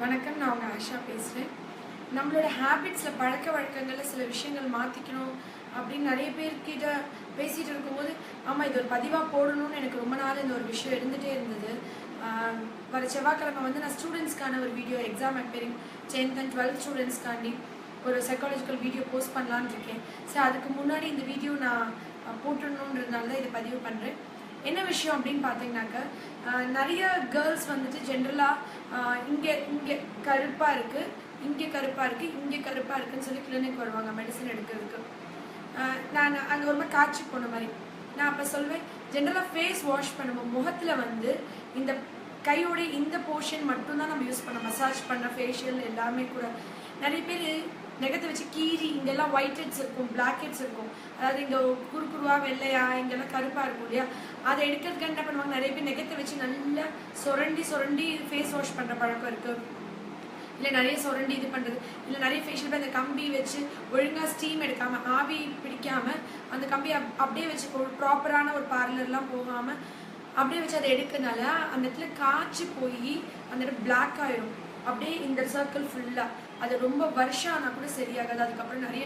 வணக்கம், நான் உங்கள் ஆஷா பேசுகிறேன். நம்மளோட ஹேபிட்ஸில் பழக்கவழக்கங்களில் சில விஷயங்கள் மாற்றிக்கணும் அப்படின்னு நிறைய பேர்கிட்ட பேசிகிட்டு இருக்கும்போது, ஆமாம் இது ஒரு பதிவாக போடணும்னு எனக்கு ரொம்ப நாள் இந்த ஒரு விஷயம் இருந்துகிட்டே இருந்தது. வர செவ்வாய்க்கிழமை நான் ஸ்டூடெண்ட்ஸ்க்கான ஒரு video exam appearing 10th and 12th ஸ்டூடெண்ட்ஸ்க்காண்டி ஒரு சைக்காலஜிக்கல் வீடியோ போஸ்ட் பண்ணலான்னு இருக்கேன். சரி, அதுக்கு முன்னாடி இந்த வீடியோ நான் போட்டுடணுன்றதுனால தான் இதை பதிவு பண்ணுறேன். என்ன விஷயம் அப்படின்னு பார்த்தீங்கன்னாக்க, நிறைய கேர்ள்ஸ் ஜென்ரலாக இங்கே கருப்பாக இருக்குது, இங்கே கருப்பாக இருக்குது, இங்கே கருப்பாக இருக்குதுன்னு சொல்லி கிளினிக் வருவாங்க மெடிசன் எடுக்கிறதுக்கு. நான் அங்கே ரொம்ப காய்ச்சி போன மாதிரி நான் அப்போ சொல்வேன், ஜென்ரலாக ஃபேஸ் வாஷ் பண்ணுவோம், முகத்தில் இந்த கையோட இந்த போர்ஷன் மட்டும்தான் நம்ம யூஸ் பண்ணோம். மசாஜ் பண்ண ஃபேஷியல் எல்லாமே கூட நிறைய பேர் நெகத்தை வச்சு கீரி இங்கெல்லாம் ஒயிட் ஹெட்ஸ் இருக்கும், பிளாக் ஹெட்ஸ் இருக்கும், அதாவது இங்கே குறுக்குருவா வெள்ளையா இங்கெல்லாம் கருப்பாக இருக்கும் இல்லையா, அதை எடுக்கிறதுக்கு என்ன பண்ணுவாங்க, நிறைய பேர் நெகத்தை வச்சு நல்லா சுரண்டி ஃபேஸ் வாஷ் பண்ணுற பழக்கம் இருக்குது. இல்லை நிறைய சுரண்டி இது பண்ணுறது, இல்லை நிறைய ஃபேஷியல் அந்த கம்பி வச்சு ஒழுங்காக ஸ்டீம் எடுக்காமல் ஆவி பிடிக்காமல் அந்த கம்பி அப்படியே வச்சு ப்ராப்பரான ஒரு பார்லர்லாம் போகாமல் அப்படியே வச்சு அதை எடுக்கிறதுனால அந்த இடத்துல காய்ச்சி போய் அந்த இடம் பிளாக் ஆகிடும், அப்படியே இந்த சர்க்கிள் ஃபுல்லாக. அது ரொம்ப வருஷம் ஆனால் கூட சரியாகாது. அதுக்கப்புறம் நிறைய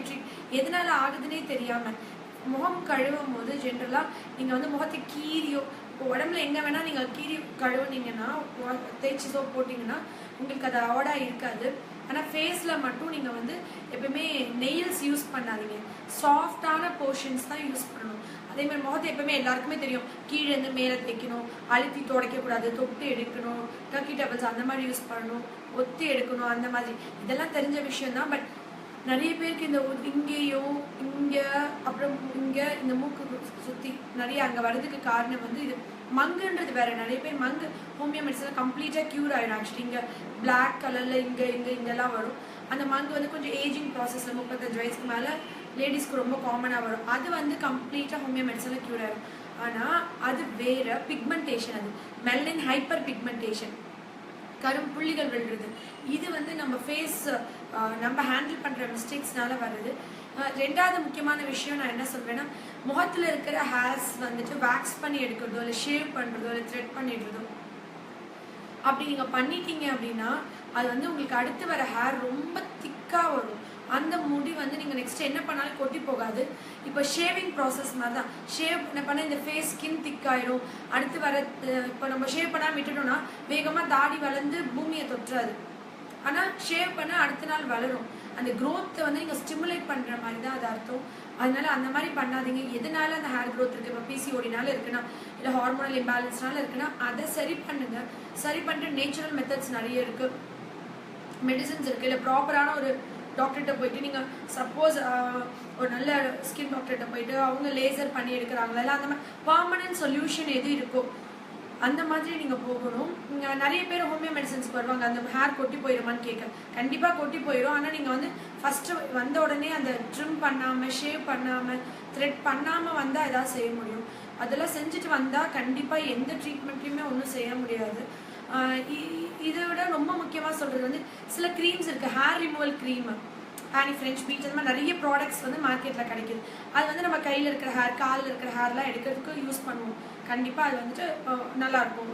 எதனால ஆகுதுன்னே தெரியாமல் முகம் கழுவும் போது ஜென்ரலாக நீங்கள் முகத்தை கீரியோ, இப்போ உடம்புல எங்கே வேணால் நீங்கள் கீரி கழுவுனீங்கன்னா, தேய்ச்சி சோப் போட்டிங்கன்னா உங்களுக்கு அது அவார்டாக இருக்காது. ஆனால் ஃபேஸில் மட்டும் நீங்கள் எப்பவுமே நெயில்ஸ் யூஸ் பண்ணாதீங்க, சாஃப்டான போர்ஷன்ஸ் தான் யூஸ் பண்ணணும். அதே மாதிரி முகத்தை எப்பவுமே எல்லாருக்குமே தெரியும், கீழேருந்து மேலே தைக்கணும், அழுத்தி துடைக்கக்கூடாது, தொட்டு எடுக்கணும், டர்க்கி டபுள்ஸ் அந்த மாதிரி யூஸ் பண்ணணும், ஒத்தி எடுக்கணும், அந்த மாதிரி இதெல்லாம் தெரிஞ்ச விஷயம்தான். பட் நிறைய பேருக்கு இந்த இங்கேயோ இங்கே அப்புறம் இங்கே இந்த மூக்கு சுற்றி நிறைய அங்கே வர்றதுக்கு காரணம் இது மங்குன்றது வேற. நிறைய பேர் மங்கு ஹோமியோ மெடிசன் கம்ப்ளீட்டாக க்யூர் ஆகிடும். ஆக்சுவலி இங்கே பிளாக் கலரில் இங்கெல்லாம் வரும். அந்த மங்கு கொஞ்சம் ஏஜிங் ப்ராசஸில் 35 வயசுக்கு மேலே லேடிஸ்க்கு ரொம்ப காமனாக வரும். அது கம்ப்ளீட்டாக ஹோமியோ மெடிசனில் க்யூர் ஆகிடும். ஆனால் அது வேற பிக்மெண்டேஷன், அது மெலனின் ஹைப்பர் பிக்மெண்டேஷன், கரும் புள்ளிகள் விழுறது. இது நம்ம ஃபேஸ் நம்ம ஹேண்டில் பண்ணுற மிஸ்டேக்ஸ்னால வருது. ரெண்டாவது முக்கியமான விஷயம் நான் என்ன சொல்வேன்னா, முகத்தில் இருக்கிற ஹேர்ஸ் வேக்ஸ் பண்ணி எடுக்கிறதோ இல்லை ஷேவ் பண்ணுறதோ இல்லை த்ரெட் பண்ணிடுறதோ அப்படி நீங்கள் பண்ணிட்டீங்க அப்படின்னா அது உங்களுக்கு அடுத்து வர ஹேர் ரொம்ப திக்காக வரும். அந்த முடி நீங்கள் நெக்ஸ்ட் என்ன பண்ணாலும் கொட்டி போகாது. இப்போ ஷேவிங் ப்ராசஸ் மாதிரி தான். ஷேவ் பண்ண இந்த ஃபேஸ் ஸ்கின் திக்காயிடும். அடுத்து வர இப்போ நம்ம ஷேவ் பண்ணாமல் விட்டுட்டோம்னா வேகமாக தாடி வளர்ந்து பூமியை தொற்றாது. ஆனால் ஷேவ் பண்ண அடுத்த நாள் வளரும். அந்த க்ரோத்தை நீங்கள் ஸ்டிமுலேட் பண்ணுற மாதிரி தான் அது அர்த்தம். அதனால அந்த மாதிரி பண்ணாதீங்க. எதனால அந்த ஹேர் க்ரோத் இருக்குது, இப்போ பிசிஓடினால இருக்குன்னா இல்லை ஹார்மோனல் இம்பேலன்ஸ்னால இருக்குன்னா அதை சரி பண்ணுங்க. சரி பண்ணுற நேச்சுரல் மெத்தட்ஸ் நிறைய இருக்குது, மெடிசன்ஸ் இருக்குது. இல்லை ப்ராப்பரான ஒரு டாக்டர்கிட்ட போயிட்டு நீங்கள் சப்போஸ் ஒரு நல்ல ஸ்கின் டாக்டர்கிட்ட போயிட்டு அவங்க லேசர் பண்ணி எடுக்கிறாங்களா இல்லை அந்த மாதிரி பர்மனன்ட் சொல்யூஷன் எது இருக்கோ அந்த மாதிரி நீங்கள் போகணும். நிறைய பேர் ஹோமியோ மெடிசன்ஸ்க்கு வருவாங்க, அந்த ஹேர் கொட்டி போயிடுமான்னு கேட்க. கண்டிப்பாக கொட்டி போயிடும். ஆனால் நீங்கள் ஃபஸ்ட்டு வந்த உடனே அந்த ட்ரிம் பண்ணாமல் ஷேவ் பண்ணாமல் த்ரெட் பண்ணாமல் வந்தால் எதாவது செய்ய முடியும். அதெல்லாம் செஞ்சுட்டு வந்தால் கண்டிப்பாக எந்த ட்ரீட்மெண்ட்லையுமே ஒன்றும் செய்ய முடியாது. இதை விட ரொம்ப முக்கியமாக சொல்கிறது சில க்ரீம்ஸ் இருக்குது, ஹேர் ரிமூவல் க்ரீம், ஆனி ஃப்ரெஞ்ச் பீச், அந்த மாதிரி நிறைய ப்ராடக்ட்ஸ் மார்க்கெட்டில் கிடைக்குது. அது நம்ம கையில் இருக்கிற ஹேர், காலில் இருக்கிற ஹேர்லாம் எடுக்கிறதுக்கு யூஸ் பண்ணுவோம். கண்டிப்பாக அது நல்லாயிருக்கும்,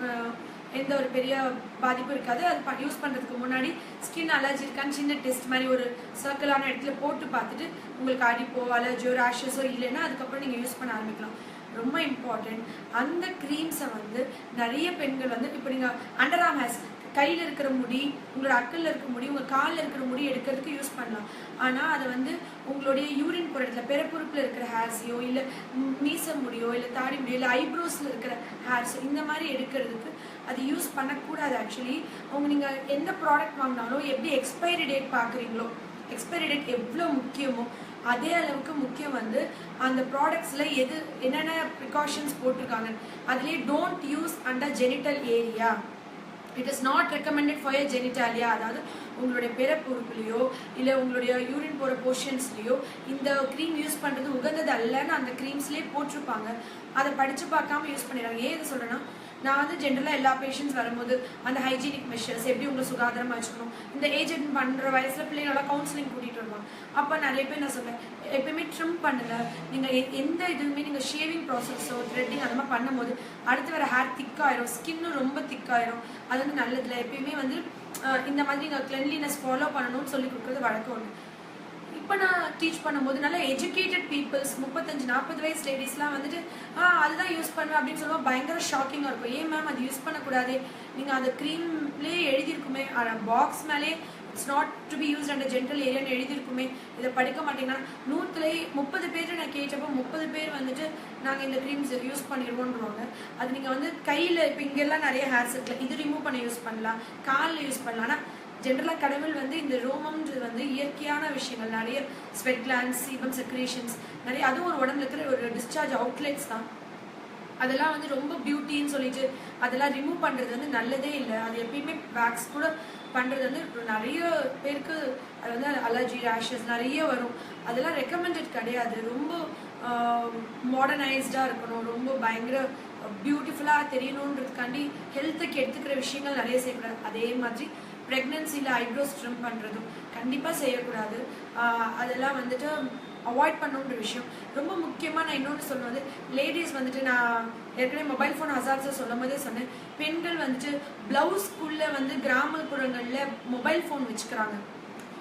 எந்த ஒரு பெரிய பாதிப்பும் இருக்காது. அது யூஸ் பண்ணுறதுக்கு முன்னாடி ஸ்கின் அலர்ஜி இருக்கான்னு சின்ன டெஸ்ட் மாதிரி ஒரு சர்க்கிளான இடத்துல போட்டு பார்த்துட்டு உங்களுக்கு அடிப்போ அலர்ஜியோ ரேஷஸோ இல்லைன்னா அதுக்கப்புறம் நீங்கள் யூஸ் பண்ண ஆரம்பிக்கலாம். ரொம்ப இம்பார்ட்டன்ட். அந்த க்ரீம்ஸை நிறைய பெண்கள் இப்போ நீங்கள் அண்டர் ஆர்ம் ஹேர்ஸ், கையில் இருக்கிற முடி, உங்களோட அக்கல்ல இருக்கிற முடி, உங்கள் காலில் இருக்கிற முடி எடுக்கிறதுக்கு யூஸ் பண்ணலாம். ஆனால் அதை உங்களுடைய யூரின் போகிற இடத்துல பிறப்புறுப்பில் இருக்கிற ஹேர்ஸையோ இல்லை மீச முடியோ இல்லை தாடி முடியோ இல்லை ஐப்ரோஸில் இருக்கிற ஹேர்ஸோ இந்த மாதிரி எடுக்கிறதுக்கு அது யூஸ் பண்ணக்கூடாது. ஆக்சுவலி நீங்கள் எந்த ப்ராடக்ட் வாங்கினாலும் எப்படி எக்ஸ்பைரி டேட் பார்க்குறீங்களோ, எக்ஸ்பைரி டேட் எவ்வளோ முக்கியமோ அதே அளவுக்கு முக்கியம் அந்த ப்ராடக்ட்ஸில் என்னென்ன ப்ரிகாஷன்ஸ் போட்டிருக்காங்க. அதுலேயே don't use under genital area, it is not recommended for your genitalia. அதாவது உங்களுடைய பிறப்புறுப்புலையோ இல்லை உங்களுடைய யூரின் போகிற போர்ஷன்ஸ்லையோ இந்த க்ரீம் யூஸ் பண்ணுறது உகந்தது அல்லன்னு அந்த க்ரீம்ஸ்லேயே போட்டிருப்பாங்க. அதை படித்து பார்க்காம யூஸ் பண்ணிடுறாங்க. ஏன் இதை சொல்கிறேன்னா, நான் ஜென்ரலாக எல்லா பேஷண்ட்ஸ் வரும்போது அந்த ஹைஜீனிக் மெஷர்ஸ் எப்படி உங்களை சுகாதாரமாக வச்சுக்கணும், இந்த ஏஜ் பண்ணுற வயசில் பிள்ளைங்களெல்லாம் கவுன்சிலிங் கூட்டிகிட்டு வருவாங்க. அப்போ நிறைய பேர் நான் சொல்லுவேன், எப்பயுமே ட்ரிம் பண்ணுங்க. நீங்கள் எந்த இதுவுமே நீங்கள் ஷேவிங் ப்ராசஸோ த்ரெட்டிங் அந்த மாதிரி பண்ணும்போது அடுத்து வர ஹேர் திக்காயிரும், ஸ்கின்னும் ரொம்ப திக்காயிரும். அது நல்லதில்லை. எப்பயுமே இந்த மாதிரி நீங்கள் கிளென்லினஸ் ஃபாலோ பண்ணணும்னு சொல்லி கொடுக்குறது வழக்கம் ஒன்று. இப்போ நான் டீச் பண்ணும்போது நல்ல எஜுகேட்டட் பீப்புள்ஸ் 35-40 வயசு லேடிஸ்லாம் வந்துட்டு அதுதான் யூஸ் பண்ணுவேன் அப்படின்னு சொல்லுவோம். பயங்கர ஷாக்கிங்காக இருக்கும். ஏன் மேம் அது யூஸ் பண்ணக்கூடாது, நீங்கள் அந்த க்ரீம்லேயே எழுதியிருக்குமே, பாக்ஸ் மேலே it's not to be used under general ஏரியான்னு எழுதியிருக்குமே, இதை படிக்க மாட்டேங்கன்னா 130 பேர் நான் கேட்டப்போ 30 பேர் வந்துட்டு நாங்கள் இந்த க்ரீம்ஸ் யூஸ் பண்ணிடுவோன்றவாங்க. அது நீங்கள் வந்து கையில் இப்போ இங்கெல்லாம் நிறைய ஹேர்ஸ் இருக்குல்ல, இது ரிமூவ் பண்ண யூஸ் பண்ணலாம், காலில் யூஸ் பண்ணலாம். ஆனால் ஜென்ரலாக கடவுள் வந்து இந்த ரோமம்ன்றது வந்து இயற்கையான விஷயங்கள், நிறைய ஸ்வெட் கிளாண்ட்ஸ், சீபம் செக்ரேஷன்ஸ் நிறைய, அதுவும் ஒரு உடம்புல இருக்கிற ஒரு டிஸ்சார்ஜ் அவுட்லெட்ஸ் தான். அதெல்லாம் வந்து ரொம்ப பியூட்டின்னு சொல்லிட்டு அதெல்லாம் ரிமூவ் பண்ணுறது வந்து நல்லதே இல்லை. அது எப்பயுமே வேக்ஸ் கூட பண்ணுறது வந்து நிறைய பேருக்கு அது வந்து அலர்ஜி ரேஷஸ் நிறைய வரும். அதெல்லாம் ரெக்கமெண்டட் கிடையாது. ரொம்ப மாடர்னைஸ்டாக இருக்கணும், ரொம்ப பயங்கர பியூட்டிஃபுல்லாக தெரியணுன்றதுக்காண்டி ஹெல்த்துக்கு எடுத்துக்கிற விஷயங்கள் நிறைய செய்யக்கூடாது. அதே மாதிரி ப்ரெக்னென்சியில் ஐப்ரோஸ் ட்ரிம் பண்ணுறதும் கண்டிப்பாக செய்யக்கூடாது. அதெல்லாம் வந்துட்டு அவாய்ட் பண்ணுன்ற விஷயம் ரொம்ப முக்கியமாக. நான் இன்னொன்று சொல்லுவேன் வந்து லேடிஸ் வந்துட்டு, நான் ஏற்கனவே மொபைல் ஃபோன் ஹசார்ட்ஸை சொல்லும் போதே சொன்னேன், பெண்கள் வந்துட்டு ப்ளவுஸ்குள்ளே வந்து கிராமப்புறங்களில் மொபைல் ஃபோன் வச்சுக்கிறாங்க.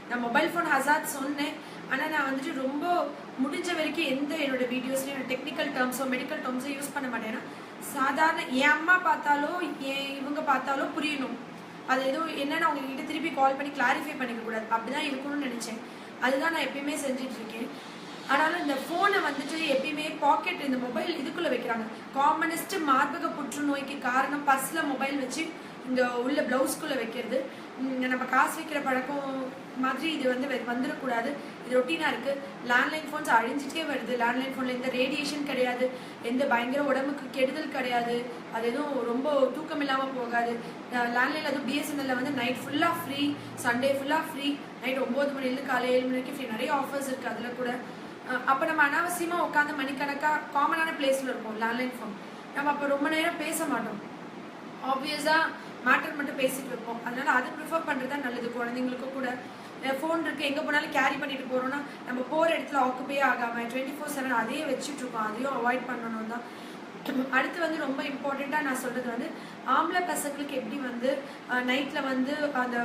நான் மொபைல் ஃபோன் ஹசார்ட் சொன்னேன், ஆனால் நான் வந்துட்டு ரொம்ப முடிஞ்ச வரைக்கும் எந்த என்னோட வீடியோஸ்லையும் நான் டெக்னிக்கல் டேர்ம்ஸோ மெடிக்கல் டேர்ம்ஸோ யூஸ் பண்ண மாட்டேன். ஏன்னா சாதாரண என் அம்மா பார்த்தாலோ இவங்க பார்த்தாலோ புரியணும். அது எதுவும் என்னன்னு அவங்க கிட்ட திருப்பி கால் பண்ணி கிளாரிஃபை பண்ணிக்க கூடாது, அப்படிதான் இருக்கணும்னு நினைச்சேன். அதுதான் நான் எப்பயுமே செஞ்சுட்டு இருக்கேன். ஆனாலும் இந்த ஃபோனை வந்துட்டு எப்பயுமே பாக்கெட், இந்த மொபைல் இதுக்குள்ள வைக்கிறாங்க. காமனஸ்ட் மார்பக புற்றுநோய்க்கு காரணம் பர்ஸ்ல மொபைல் வச்சு இங்க உள்ள பிளவுஸ்குள்ள வைக்கிறது. நம்ம காசு வைக்கிற பழக்கம் மாதிரி இது வந்து வந்துடக்கூடாது. இது ரொட்டீனா இருக்கு. லேண்ட்லைன் ஃபோன்ஸ் அழிஞ்சிட்டே வருது. லேண்ட்லைன் ஃபோன்ல எந்த ரேடியேஷன் கிடையாது, எந்த பயங்கர உடம்புக்கு கெடுதல் கிடையாது, அது எதுவும் ரொம்ப தூக்கம் இல்லாமல் போகாது. லேண்ட்லைன் அதுவும் பிஎஸ்என்எல்ல வந்து நைட் ஃபுல்லாக ஃப்ரீ, சண்டே ஃபுல்லாக ஃப்ரீ, நைட் 9 மணிலேருந்து காலை 7 மணி வரைக்கும் ஃப்ரீ. நிறைய ஆஃபர்ஸ் இருக்குது அதில் கூட. அப்போ நம்ம அனாவசியமாக உட்காந்து மணிக்கணக்காக காமனான பிளேஸில் இருப்போம் லேண்ட்லைன் ஃபோன். நம்ம அப்போ ரொம்ப நேரம் பேச மாட்டோம், ஆப்வியஸாக மேட்டர் மட்டும் பேசிட்டு இருப்போம். அதனால அதை ப்ரிஃபர் பண்ணுறது தான் நல்லது. குழந்தைங்களுக்கும் கூட ஃபோன் இருக்குது, எங்கே போனாலும் கேரி பண்ணிட்டு போகிறோன்னா நம்ம போகிற இடத்துல ஆக்குப்பே ஆகாமல் 24/7 அதையே வச்சுட்டு இருக்கோம். அதையும் அவாய்ட் பண்ணணும் தான். அடுத்து வந்து ரொம்ப இம்பார்ட்டண்ட்டாக நான் சொல்கிறது வந்து ஆம்பளை பசங்களுக்கு எப்படி வந்து நைட்டில் வந்து அந்த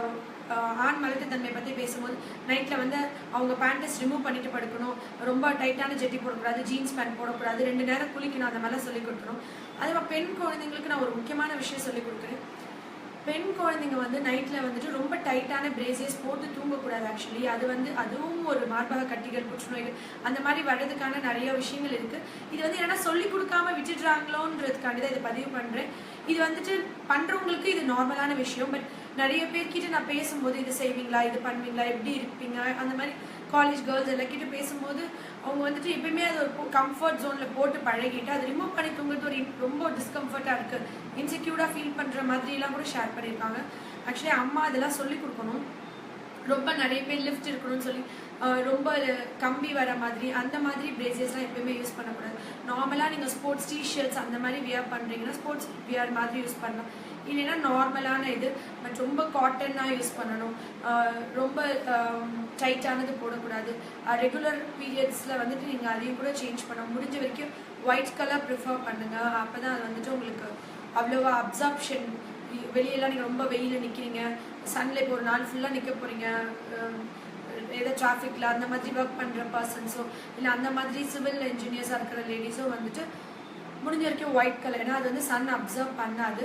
ஆண் மலட்டுத்தன்மை பற்றி பேசும்போது நைட்டில் வந்து அவங்க பேண்டஸ் ரிமூவ் பண்ணிட்டு படுக்கணும், ரொம்ப டைட்டான ஜெட்டி போடக்கூடாது, ஜீன்ஸ் பேண்ட் போடக்கூடாது, 2 நேரம் குளிக்கணும், அந்த மாதிரிலாம் சொல்லிக் கொடுக்கணும். அதே மாதிரி பெண் குழந்தைங்களுக்கு நான் ஒரு முக்கியமான விஷயம் சொல்லிக் கொடுக்குறேன். பெண் குழந்தைங்க வந்து நைட்டில் வந்துட்டு ரொம்ப டைட்டான பிரேசியஸ் போட்டு தூங்கக்கூடாது. ஆக்சுவலி அது வந்து அதுவும் ஒரு மார்பக கட்டிகள், புற்றுநோய்கள் அந்த மாதிரி வர்றதுக்கான நிறைய விஷயங்கள் இருக்குது. இது வந்து என்னன்னா சொல்லிக் கொடுக்காம விட்டுடுறாங்களோன்றதுக்காண்டி தான் இதை பதிவு பண்ணுறேன். இது வந்துட்டு பண்ணுறவங்களுக்கு இது நார்மலான விஷயம். பட் நிறைய பேர்கிட்ட நான் பேசும்போது இது செய்வீங்களா, இது பண்ணுவீங்களா, எப்படி இருப்பீங்க, அந்த மாதிரி காலேஜ் கேர்ள்ஸ் எல்லாக்கிட்ட பேசும்போது அவங்க வந்துட்டு எப்பயுமே அது ஒரு கம்ஃபர்ட் ஜோனில் போட்டு பழகிட்டு அது ரிமூவ் பண்ணி தூங்குறது ஒரு ரொம்ப டிஸ்கம்ஃபர்ட்டாக இருக்குது, இன்செக்யூர்டாக ஃபீல் பண்ணுற மாதிரிலாம் கூட ஷேர் பண்ணியிருக்காங்க. ஆக்சுவலி அம்மா இதெல்லாம் சொல்லிக் கொடுக்கணும். ரொம்ப நிறைய பேர் லிஃப்ட் இருக்கணும்னு சொல்லி ரொம்ப கம்பி வர மாதிரி அந்த மாதிரி பிரேசியஸ்லாம் எப்பயுமே யூஸ் பண்ணக்கூடாது. நார்மலாக நீங்கள் ஸ்போர்ட்ஸ் டிஷர்ட்ஸ் அந்த மாதிரி வியர் பண்ணுறீங்கன்னா ஸ்போர்ட்ஸ் வியர் மாதிரி யூஸ் பண்ணலாம். இல்லைன்னா நார்மலான இது, பட் ரொம்ப காட்டனாக யூஸ் பண்ணணும். ரொம்ப டைட்டானது போடக்கூடாது. ரெகுலர் பீரியட்ஸில் வந்துட்டு நீங்கள் அதையும் கூட சேஞ்ச் பண்ணணும். முடிஞ்ச வரைக்கும் ஒயிட் கலர் ப்ரிஃபர் பண்ணுங்கள். அப்போ தான் அது வந்துட்டு உங்களுக்கு அவ்வளோவா அப்சார்ப்ஷன். வெளியெல்லாம் நீங்கள் ரொம்ப வெயிலில் நிற்கிறீங்க, சன்ல இப்போ ஒரு நாள் ஃபுல்லாக நிற்க போகிறீங்க, ஏதோ டிராஃபிக்கில் அந்த மாதிரி ஒர்க் பண்ணுற பர்சன்ஸோ இல்லை அந்த மாதிரி சிவில் இன்ஜினியர்ஸாக இருக்கிற லேடிஸோ வந்துட்டு முடிஞ்ச வரைக்கும் ஒயிட் கலர், ஏன்னா அது வந்து சன் அப்சர்வ் பண்ணாது.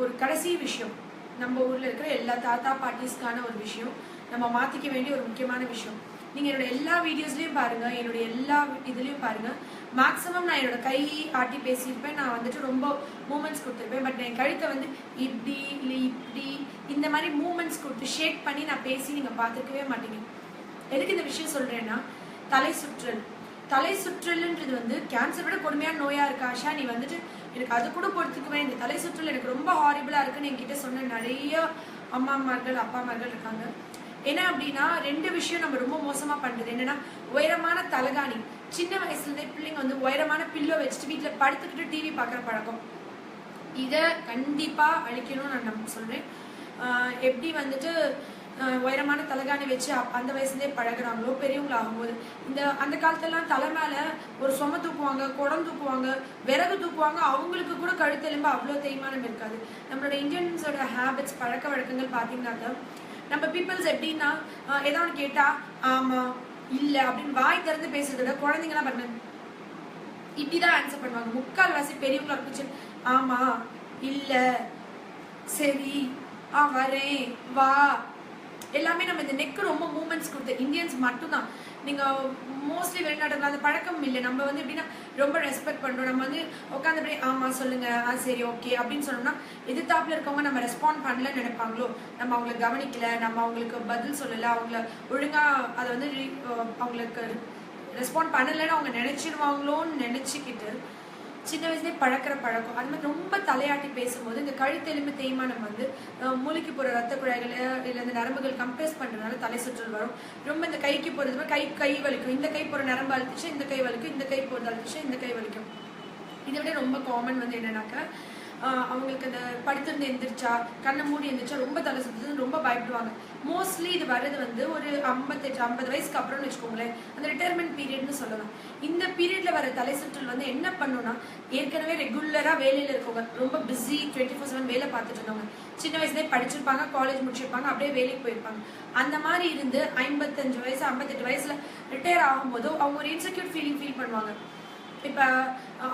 ஒரு கடைசி விஷயம், நம்ம ஊரில் இருக்கிற எல்லா தாத்தா பாட்டிஸ்க்கான ஒரு விஷயம், நம்ம மாற்றிக்க வேண்டிய ஒரு முக்கியமான விஷயம். நீங்கள் என்னோட எல்லா வீடியோஸ்லையும் பாருங்கள், என்னுடைய எல்லா இதுலேயும் பாருங்கள், மேக்ஸிமம் நான் என்னோட கை ஆட்டி பேசியிருப்பேன். நான் வந்துட்டு ரொம்ப மூமெண்ட்ஸ் கொடுத்துருப்பேன். பட் என் கழுத்தை வந்து இப்படி இல்லை இப்படி இந்த மாதிரி மூமெண்ட்ஸ் கொடுத்து ஷேக் பண்ணி நான் பேசி நீங்கள் பார்த்துக்கவே மாட்டீங்க. எதுக்கு இந்த விஷயம் சொல்கிறேன்னா, தலை சுற்றல். தலை சுற்றல்ன்றது வந்து கேன்சர் விட கொடுமையான நோயாக இருக்கா ஆஷா, நீ வந்துட்டு எனக்கு அது கூட பொறுத்துக்குவேன், இந்த தலை சுற்றல் எனக்கு ரொம்ப ஹாரிபிளாக இருக்குன்னு என்கிட்ட சொன்ன நிறைய அம்மாமார்கள் அப்பாமார்கள் இருக்காங்க. என்ன அப்படின்னா 2 விஷயம் நம்ம ரொம்ப மோசமாக பண்ணுறது என்னென்னா, உயரமான தலகாணி. சின்ன வயசுலேருந்தே பிள்ளைங்க வந்து உயரமான பில்லோ வச்சுட்டு வீட்டில் படுத்துக்கிட்டு டிவி பார்க்குற பழக்கம், இதை கண்டிப்பாக அழிக்கணும்னு நான் சொல்கிறேன். எப்படி வந்துட்டு உயரமான தலகாணி வச்சு அந்த வயசுலேயே பழகுறாங்களோ பெரியவங்கள ஆகும்போது அந்த காலத்துலலாம் தலை மேலே ஒரு சொம தூக்குவாங்க, குடம் தூக்குவாங்க, விறகு தூக்குவாங்க. அவங்களுக்கு கூட கழுத்தெலும்பு அவ்வளோ தேய்மானம் இருக்காது. நம்மளோட இந்தியன்ஸோட ஹேபிட்ஸ் பழக்க வழக்கங்கள் பார்த்தீங்கன்னாக்க நம்ம பீப்புள்ஸ் எப்படின்னா ஏதாவது கேட்டா ஆமா இல்லை அப்படின்னு வாய் திறந்து பேசுறத விட குழந்தைங்கலாம் பாருங்க இப்படிதான் ஆன்சர் பண்ணுவாங்க. முக்கால்வாசி பெரியவங்களா இருந்துச்சு ஆமா இல்லை சரி வரேன் வா எல்லாமே நம்ம இந்த நெக்கு ரொம்ப மூமெண்ட்ஸ் கொடுத்த இந்தியன்ஸ் மட்டும்தான். நீங்கள் மோஸ்ட்லி வெளிநாட்டுல அந்த பழக்கம் இல்லை. நம்ம வந்து எப்படின்னா ரொம்ப ரெஸ்பெக்ட் பண்ணுறோம். நம்ம வந்து உட்காந்துப்படி ஆமாம் சொல்லுங்கள் சரி ஓகே அப்படின்னு சொன்னோம்னா எதிர்த்தாப்புல இருக்கவங்க நம்ம ரெஸ்பாண்ட் பண்ணலன்னு நினைப்பாங்களோ, நம்ம அவங்களை கவனிக்கல, நம்ம அவங்களுக்கு பதில் சொல்லலை, அவங்கள ஒழுங்காக அதை வந்து அவங்களுக்கு ரெஸ்பாண்ட் பண்ணலைன்னு அவங்க நினச்சிடுவாங்களோன்னு நினச்சிக்கிட்டு சின்ன வயசுலேயே பழக்கிற பழக்கம். அது மாதிரி ரொம்ப தலையாட்டி பேசும்போது இந்த கழுத்தெலும்பு தேய்மானம் வந்து மூளைக்கு போகிற ரத்த குழாய்களை இல்லை இந்த நரம்புகள் கம்ப்ரெஸ் பண்ணுறதுனால தலை சுற்றல் வரும். ரொம்ப இந்த கைக்கு போகிறது கை வலிக்கும். இந்த கை போகிற நரம்பு அழுத்துச்சு இந்த கை வலிக்கும், இந்த கை போகிறது அழுத்துச்சு இந்த கை வலிக்கும். இதை விட ரொம்ப காமன் வந்து என்னன்னாக்கா அவங்களுக்கு அந்த படுத்திருந்து எந்திரிச்சா கண்ணை மூடி எந்திரிச்சா ரொம்ப தலை சுற்றுதுன்னு ரொம்ப பயப்படுவாங்க. மோஸ்ட்லி இது வர்றது வந்து ஒரு 50 வயசுக்கு அப்புறம்னு வச்சுக்கோங்களேன், அந்த ரிட்டையர்மெண்ட் பீரியட்னு சொல்லலாம். இந்த பீரியட்ல வர தலை சுற்றல் வந்து என்ன பண்ணுன்னா ஏற்கனவே ரெகுலராக வேலையில் இருக்கவங்க, ரொம்ப பிஸி 24/7 வேலை பார்த்துட்டு இருந்தவங்க, சின்ன வயசுலேயே படிச்சிருப்பாங்க, காலேஜ் முடிச்சிருப்பாங்க, அப்படியே வேலைக்கு போயிருப்பாங்க. அந்த மாதிரி இருந்து 55 வயசு 58 வயசுல ரிட்டையர் ஆகும்போது அவங்க ஒரு இன்செக்யூர் ஃபீல் பண்ணுவாங்க. இப்போ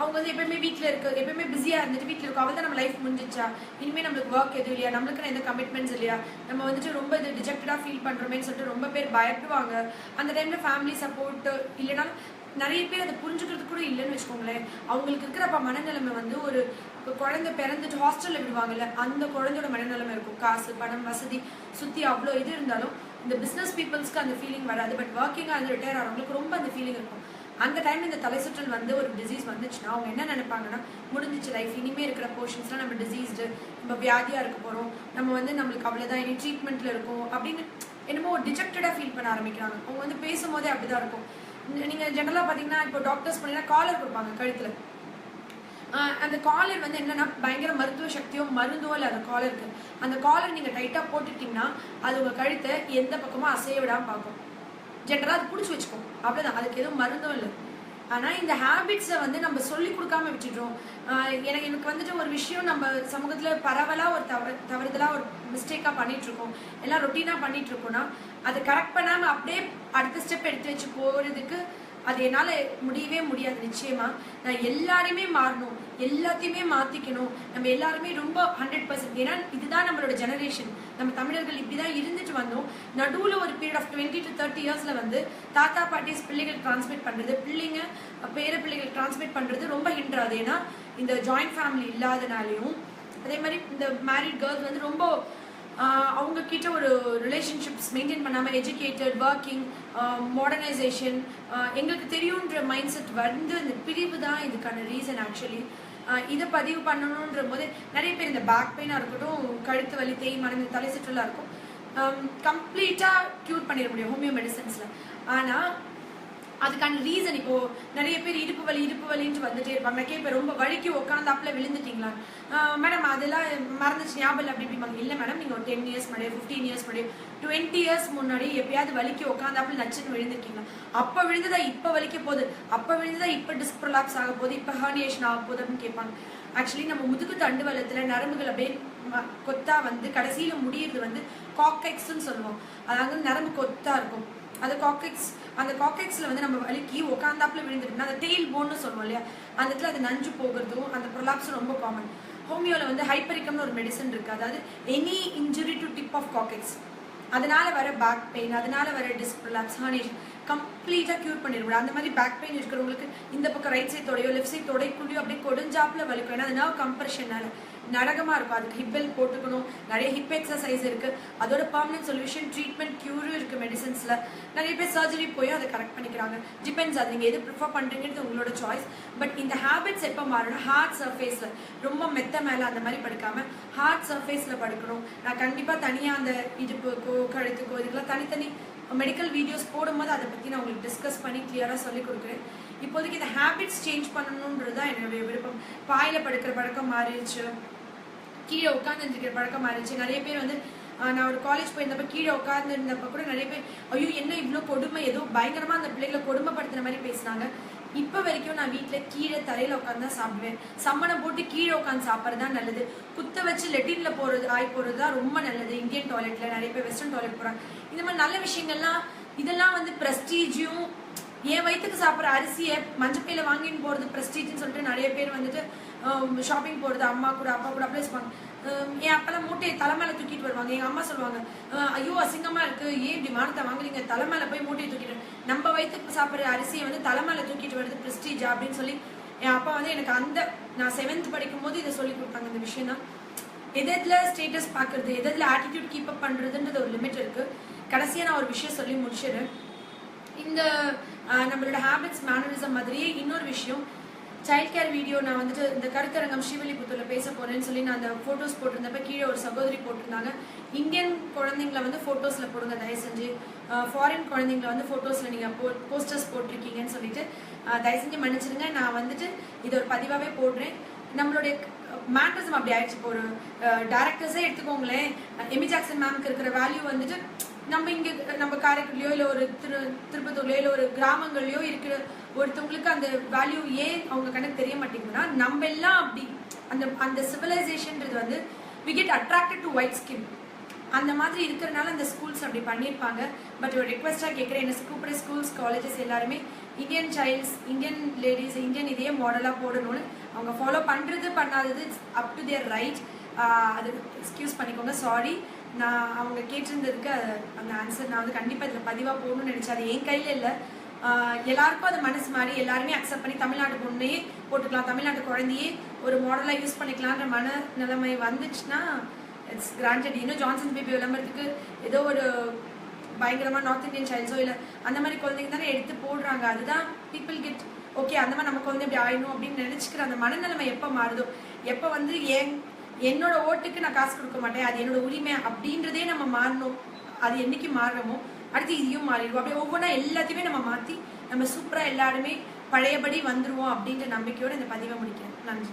அவங்க வந்து எப்பயுமே வீட்டில் இருக்கு, எப்பயுமே பிஸியாக இருந்துட்டு வீட்டில் இருக்கும், அவள் தான் நம்ம லைஃப் முடிஞ்சிச்சா, இனிமேல் நம்மளுக்கு ஒர்க் எதுவும் இல்லையா, நம்மளுக்கு எந்த கமிட்மெண்ட்ஸ் இல்லையா, நம்ம வந்துட்டு ரொம்ப இது டிஜெக்டடாக ஃபீல் பண்ணுறோமேன்னு சொல்லிட்டு ரொம்ப பேர் பயப்படுவாங்க. அந்த டைமில் ஃபேமிலி சப்போர்ட் இல்லைனாலும் நிறைய பேர் அதை புரிஞ்சுக்கிறது கூட இல்லைன்னு வச்சுக்கோங்களேன். அவங்களுக்கு இருக்கிறப்ப மனநிலைமை வந்து ஒரு குழந்தை பிறந்துட்டு ஹாஸ்டலில் விடுவாங்கல்ல, அந்த குழந்தையோட மனநிலைமை இருக்கும். காசு பணம் வசதி சுற்றி அவ்வளோ இது இருந்தாலும் இந்த பிஸ்னஸ் பீப்புள்ஸ்க்கு அந்த ஃபீலிங் வராது. பட் ஒர்க்கிங்காக அந்த ரிட்டையர் ஆகிறவங்களுக்கு ரொம்ப அந்த ஃபீலிங் இருக்கும். அந்த டைம் இந்த தலை சுற்றல் வந்து ஒரு டிசீஸ் வந்துச்சுன்னா அவங்க என்ன நினைப்பாங்கன்னா முடிஞ்சிச்சு லைஃப், இனிமேல் இருக்கிற போர்ஷன்ஸ்லாம் நம்ம டிசீஸ்டு, நம்ம வியாதியாக இருக்க போகிறோம், நம்ம வந்து நம்மளுக்கு அவ்வளோதான் இனி ட்ரீட்மெண்ட்டில் இருக்கும் அப்படின்னு என்னமோ ஒரு டிஜெக்டடாக ஃபீல் பண்ண ஆரம்பிக்கிறாங்க. அவங்க வந்து பேசும்போதே அப்படி தான் இருக்கும். நீங்கள் ஜென்ரலாக பார்த்தீங்கன்னா இப்போ டாக்டர்ஸ் பண்ணிங்கன்னா காலர் கொடுப்பாங்க கழுத்தில். அந்த காலர் வந்து என்னன்னா பயங்கர மருத்துவ சக்தியோ மருந்தோ இல்லை அந்த காலருக்கு. அந்த காலர் நீங்கள் டைட்டாக போட்டுட்டிங்கன்னா அது உங்கள் கழுத்தை எந்த பக்கமும் அசைய விடாமல் பார்க்கும். ஜென்ரலாக அது பிடிச்சி வச்சுக்கோம், அவ்வளோதான், அதுக்கு எதுவும் மருந்தும் இல்லை. ஆனால் இந்த ஹேபிட்ஸை வந்து நம்ம சொல்லி கொடுக்காம விட்டுட்டோம். எனக்கு வந்துட்டு ஒரு விஷயம் நம்ம சமூகத்தில் பரவலாக ஒரு தவறுதலாக ஒரு மிஸ்டேக்காக பண்ணிகிட்ருக்கோம், எல்லாம் ரொட்டீனாக பண்ணிகிட்ருக்கோன்னா அதை கரெக்ட் பண்ணாமல் அப்படியே அடுத்த ஸ்டெப் எடுத்து வச்சு போகிறதுக்கு அது என்னால் முடியவே முடியாது. நிச்சயமாக நான் எல்லாருமே மாறணும், எல்லாத்தையுமே மாற்றிக்கணும், நம்ம எல்லாருமே ரொம்ப 100%. ஏன்னா இதுதான் நம்மளோட ஜெனரேஷன். நம்ம தமிழர்கள் இப்படி தான் இருந்துட்டு வந்தோம். நடுவில் ஒரு பீரியட் ஆஃப் 20 to 30 இயர்ஸில் வந்து தாத்தா பாட்டிஸ் பிள்ளைகள் டிரான்ஸ்மிட் பண்ணுறது, பிள்ளைங்க பேர பிள்ளைகள் டிரான்ஸ்மிட் பண்ணுறது ரொம்ப ஹிண்ட்ராது. ஏன்னா இந்த ஜாயிண்ட் ஃபேமிலி இல்லாதனாலையும் அதே மாதிரி இந்த மேரிட் கேர்ள்ஸ் வந்து ரொம்ப அவங்க கிட்ட ஒரு ரிலேஷன்ஷிப்ஸ் மெயின்டைன் பண்ணாமல் எஜுகேட்டட் ஒர்க்கிங் மாடர்னைசேஷன் எங்களுக்கு தெரியுன்ற மைண்ட் செட் வந்து இந்த பிரிவு தான் இதுக்கான ரீசன். ஆக்சுவலி இதை பதிவு பண்ணணுன்ற போது நிறைய பேர் இந்த பேக் பெயினாக இருக்கட்டும், கழுத்து வலி தேய்மானம், இந்த தலை சுற்றலாக இருக்கும், கம்ப்ளீட்டாக க்யூர் பண்ணிட முடியும் ஹோமியோ மெடிசன்ஸில். ஆனால் அதுக்கான ரீசன் இப்போ நிறைய பேர் இடுப்பு வலின்ட்டு வந்துட்டே இருப்பாங்க. இப்போ ரொம்ப வலிக்கு உட்காந்தாப்புல விழுந்துட்டீங்களா மேடம், அதெல்லாம் மறந்துச்சு ஞாபகம் இல்லை அப்படி இப்படிப்பாங்க. இல்லை மேடம், நீங்கள் ஒரு 10 years முன்னாடி 15 years முன்னாடி 20 years முன்னாடி எப்பயாவது வலிக்கு உட்காந்தாப்புல நச்சுன்னு விழுந்துருக்கீங்களா? அப்போ விழுந்ததா இப்போ வலிக்க போகுது, அப்போ விழுந்ததா இப்போ டிஸ்க் ப்ரொலாப்ஸ் ஆக போகுது, இப்போ ஹர்னியேஷன் ஆக போகுது அப்படின்னு கேட்பாங்க. ஆக்சுவலி நம்ம முதுகு தண்டு வலத்தில் நரம்புகள் அப்படியே கொத்தா வந்து கடைசியில் முடியுறது வந்து காக்கெக்ஸ்ன்னு சொல்லுவோம். அதாவது நரம்பு கொத்தா இருக்கும். அது அந்த காக்கெக்ஸில் வந்து நம்ம வலிக்கு உட்காந்தாப்புல விழுந்துருக்குன்னா அந்த டெயில் போன்னு சொல்லுவோம் இல்லையா, அந்த இடத்துல அது நஞ்சு போகிறதும் அந்த ப்ரொலாப்ஸும் ரொம்ப காமன். ஹோமியோவில் வந்து ஹைப்பரிக்கம்னு ஒரு மெடிசன் இருக்குது. அதாவது any injury to tip of coccyx, அதனால வர பேக் பெயின், அதனால வர டிஸ்க் ப்ரொலாப்ஸ் ஹர்னியேஷன் கம்ப்ளீட்டாக க்யூர் பண்ணிடுவோம். அந்த மாதிரி பேக் பெயின் இருக்கிறவங்களுக்கு இந்த பக்கம் ரைட் சைடோடையோ லெஃப்ட் சைட் தொடைக்குள்ளேயோ அப்படியே கொடுஞ்சாப்புல வலிக்கும். ஏன்னா அது நர்வ் கம்ப்ரெஷனால நடகமாக இருக்கும். அதுக்கு ஹிப் பெல்ட் போட்டுக்கணும், நிறைய ஹிப் எக்ஸசைஸ் இருக்குது, அதோட பர்மனன்ட் சொல்யூஷன் ட்ரீட்மெண்ட் க்யூரும் இருக்குது மெடிசன்ஸில். நிறைய பேர் சர்ஜரி போய் அதை கரெக்ட் பண்ணிக்கிறாங்க. டிபெண்ட்ஸ், அது நீங்கள் எது ப்ரிஃபர் பண்ணுறீங்கிறது உங்களோட சாய்ஸ். பட் இந்த ஹேபிட்ஸ் எப்போ மாறணும், ஹார்ட் சர்ஃபேஸில் ரொம்ப மெத்த மேலே அந்த மாதிரி படுக்காமல் ஹார்ட் சர்ஃபேஸில் படுக்கணும். நான் கண்டிப்பாக தனியாக அந்த இடுப்புக்கோ கழுத்துக்கோ இதுக்கெல்லாம் தனித்தனி மெடிக்கல் வீடியோஸ் போடும்போது அதை பற்றி நான் உங்களுக்கு டிஸ்கஸ் பண்ணி கிளியராக சொல்லி கொடுக்குறேன். இப்போதைக்கு இந்த ஹேபிட்ஸ் சேஞ்ச் பண்ணணுன்றது தான் என்னுடைய விருப்பம். பாயில் படுக்கிற பழக்கம் மாறிடுச்சு, கீழே உட்காந்துருக்கிற பழக்கம் மாறிடுச்சு. நிறைய பேர் வந்து நான் ஒரு காலேஜ் போயிருந்தப்ப கீழே உட்கார்ந்து இருந்தப்ப கூட நிறைய பேர் ஐயோ என்ன இவ்வளோ கொடுமை, ஏதோ பயங்கரமா அந்த பிள்ளைகளை கொடுமைப்படுத்துற மாதிரி பேசினாங்க. இப்போ வரைக்கும் நான் வீட்டில் கீழே தரையில உட்காந்து தான் சாப்பிடுவேன். சம்மணம் போட்டு கீழே உட்காந்து சாப்பிட்றது தான் நல்லது. குத்த வச்சு லெட்டின்ல போறது போறது தான் ரொம்ப நல்லது. இந்தியன் டாய்லெட்ல நிறைய பேர் வெஸ்டர்ன் டாய்லெட் போறாங்க. இந்த மாதிரி நல்ல விஷயங்கள்லாம் இதெல்லாம் வந்து பிரஸ்டீஜும், என் வயிற்றுக்கு சாப்பிட்ற அரிசியை மஞ்சப்பையில வாங்கின்னு போறது பிரஸ்டீஜ்னு சொல்லிட்டு நிறைய பேர் வந்துட்டு ஷாப்பிங் போறது அம்மா கூட அப்பா கூட அப்படியே சொல்லுவாங்க. என் அப்பெல்லாம் மூட்டையை தலைமையில தூக்கிட்டு வருவாங்க. எங்க அம்மா சொல்லுவாங்க ஐயோ அசிங்கமா இருக்கு, ஏன் இப்படி மானத்தை வாங்குறீங்க, தலைமையில போய் மூட்டையை தூக்கிட்டு, நம்ம வயிற்றுக்கு சாப்பிட்ற அரிசியை வந்து தலைமையில தூக்கிட்டு வருது பிரஸ்டீஜா அப்படின்னு சொல்லி என் அப்பா வந்து எனக்கு நான் 7th படிக்கும் போது இதை சொல்லி கொடுத்தாங்க. இந்த விஷயம் தான் எதுல ஸ்டேட்டஸ் பாக்குறது, எதுல ஆட்டிடியூட் கீப் அப் பண்றதுன்றது ஒரு லிமிட் இருக்கு. கடைசியா நான் ஒரு விஷயம் சொல்லி முடிச்சிடுறேன். இந்த நம்மளோட ஹேபிட்ஸ் மேனரிசம் மாதிரியே இன்னொரு விஷயம், சைல்ட் கேர் வீடியோ நான் வந்துட்டு இந்த கருத்தரங்கம் ஸ்ரீவில்லிபுத்தூர்ல பேச போறேன்னு சொல்லி நான் அந்த போட்டோஸ் போட்டிருந்தப்ப கீழே ஒரு சகோதரி போட்டிருந்தாங்க, இந்தியன் குழந்தைங்களை வந்து போட்டோஸ்ல போடுங்க தயவு செஞ்சு, ஃபாரின் குழந்தைங்களை வந்து போட்டோஸ்ல நீங்க போஸ்டர்ஸ் போட்டிருக்கீங்கன்னு சொல்லிட்டு தயவு செஞ்சு மன்னிச்சிருங்க. நான் வந்துட்டு இது ஒரு பதிவாவே போடுறேன். நம்மளுடைய மேனரிசம் அப்படி ஆயிடுச்சு. இப்போ ஒரு டைரக்டர்ஸே எடுத்துக்கோங்களேன், எமி ஜாக்சன் மேம்க்கு இருக்கிற வேல்யூ வந்துட்டு நம்ம காரைக்குடியோ இல்லை ஒரு திருப்பத்தூர்லயோ இல்லை ஒரு கிராமங்கள்லயோ இருக்கிற ஒருத்தவங்களுக்கு அந்த வேல்யூ ஏன் அவங்க கணக்கு தெரிய மாட்டேங்குதுன்னா, நம்ம எல்லாம் அப்படி அந்த சிவிலைசேஷன்ன்றது வந்து we get attracted to white skin. அந்த மாதிரி இருக்கிறதுனால அந்த ஸ்கூல்ஸ் அப்படி பண்ணியிருப்பாங்க. பட் ஒரு ரிக்வெஸ்டாக கேட்குறேன், என்ன கூப்பிட ஸ்கூல்ஸ் காலேஜஸ் எல்லாருமே Indian child's, Indian ladies, Indian இதையே மாடலாக போடணும்னு அவங்க ஃபாலோ பண்ணுறது பண்ணாதது அப் டு தியர் ரைட். அது எக்ஸ்கியூஸ் பண்ணிக்கோங்க, சாரி. நான் அவங்க கேட்டிருந்ததுக்கு அந்த ஆன்சர் நான் வந்து கண்டிப்பாக இதில் பதிவாக போகணும்னு நினச்சேன். அது என் கையில் இல்லை. எல்லாருக்கும் அது மனசு மாதிரி எல்லாருமே அக்செப்ட் பண்ணி தமிழ்நாட்டு பொண்ணையே போட்டுக்கலாம், தமிழ்நாட்டு குழந்தையே ஒரு மாடலாக யூஸ் பண்ணிக்கலான்ற மன நிலைமை வந்துச்சுன்னா இட்ஸ் கிராண்டட். இன்னும் ஜான்சன் பேபி விளம்பரத்துக்கு ஏதோ ஒரு பயங்கரமாக நார்த் இந்தியன் சைல்ட்ஸோ இல்லை அந்த மாதிரி குழந்தைங்க தானே எடுத்து போடுறாங்க. அதுதான் பீப்புள் கெட் ஓகே, அந்த மாதிரி நம்ம குழந்தை இப்படி ஆயிடணும் அப்படின்னு நினச்சிக்கிற அந்த மனநிலைமை எப்போ மாறுதோ, எப்போ வந்து என்னோட ஓட்டுக்கு நான் காசு கொடுக்க மாட்டேன், அது என்னோட உரிமை அப்படின்றதே நம்ம மாறணும். அது என்னைக்கு மாறுறோமோ அடுத்து இதையும் மாறிடுவோம். அப்படியே ஒவ்வொன்றா எல்லாத்தையுமே நம்ம மாற்றி நம்ம சூப்பராக எல்லாருமே பழையபடி வந்துடுவோம் அப்படின்ற நம்பிக்கையோடு இந்த பதிவை முடிக்கிறேன். நன்றி.